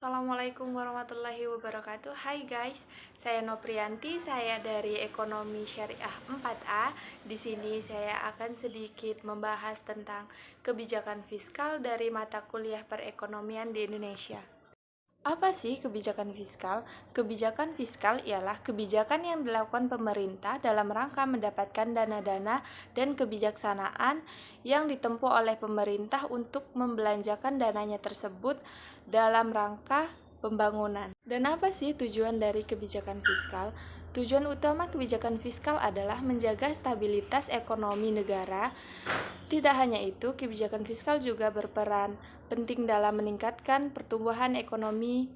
Assalamualaikum warahmatullahi wabarakatuh. Hai guys, saya Noprianti, saya dari Ekonomi Syariah 4A. Di sini saya akan sedikit membahas tentang kebijakan fiskal dari mata kuliah perekonomian di Indonesia. Apa sih kebijakan fiskal? Kebijakan fiskal ialah kebijakan yang dilakukan pemerintah dalam rangka mendapatkan dana-dana dan kebijaksanaan yang ditempuh oleh pemerintah untuk membelanjakan dananya tersebut dalam rangka pembangunan. Dan apa sih tujuan dari kebijakan fiskal? Tujuan utama kebijakan fiskal adalah menjaga stabilitas ekonomi negara. Tidak hanya itu, kebijakan fiskal juga berperan penting dalam meningkatkan pertumbuhan ekonomi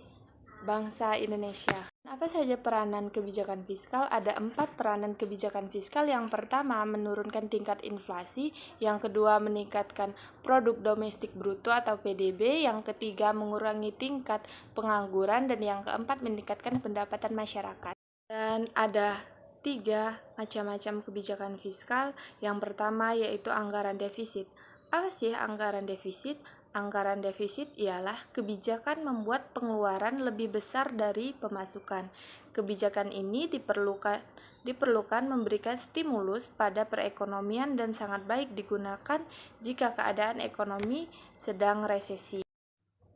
bangsa Indonesia. Apa saja peranan kebijakan fiskal? Ada 4 peranan kebijakan fiskal. Yang pertama, menurunkan tingkat inflasi. Yang kedua, meningkatkan produk domestik bruto atau PDB. Yang ketiga, mengurangi tingkat pengangguran. Dan yang keempat, meningkatkan pendapatan masyarakat. Dan ada 3 macam-macam kebijakan fiskal. Yang pertama yaitu anggaran defisit. Apa sih anggaran defisit? Anggaran defisit ialah kebijakan membuat pengeluaran lebih besar dari pemasukan. Kebijakan ini diperlukan memberikan stimulus pada perekonomian dan sangat baik digunakan jika keadaan ekonomi sedang resesi.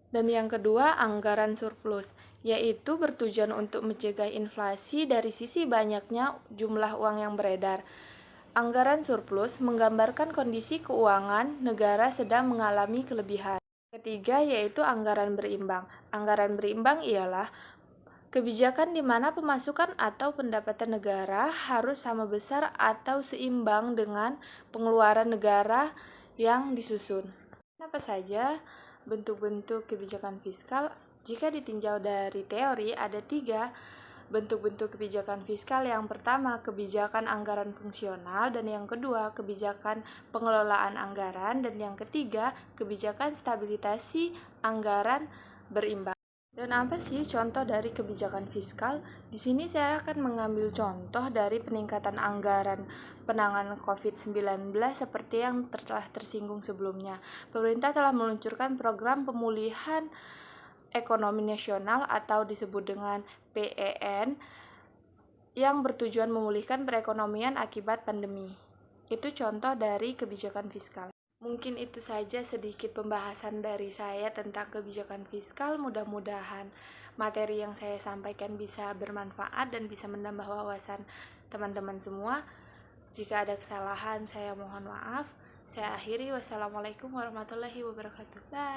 Dan yang kedua, anggaran surplus, yaitu bertujuan untuk mencegah inflasi dari sisi banyaknya jumlah uang yang beredar. Anggaran surplus menggambarkan kondisi keuangan negara sedang mengalami kelebihan. Ketiga yaitu anggaran berimbang. Anggaran berimbang ialah kebijakan di mana pemasukan atau pendapatan negara harus sama besar atau seimbang dengan pengeluaran negara yang disusun. Apa saja bentuk-bentuk kebijakan fiskal? Jika ditinjau dari teori, ada 3 bentuk-bentuk kebijakan fiskal. Yang pertama, kebijakan anggaran fungsional, dan yang kedua, kebijakan pengelolaan anggaran, dan yang ketiga, kebijakan stabilisasi anggaran berimbang. Dan apa sih contoh dari kebijakan fiskal? Di sini saya akan mengambil contoh dari peningkatan anggaran penanganan COVID-19 seperti yang telah tersinggung sebelumnya. Pemerintah telah meluncurkan program pemulihan ekonomi nasional atau disebut dengan PEN yang bertujuan memulihkan perekonomian akibat pandemi. Itu contoh dari kebijakan fiskal. Mungkin itu saja sedikit pembahasan dari saya tentang kebijakan fiskal. Mudah-mudahan materi yang saya sampaikan bisa bermanfaat dan bisa menambah wawasan teman-teman semua. Jika ada kesalahan, saya mohon maaf. Saya akhiri. Wassalamualaikum warahmatullahi wabarakatuh. Bye.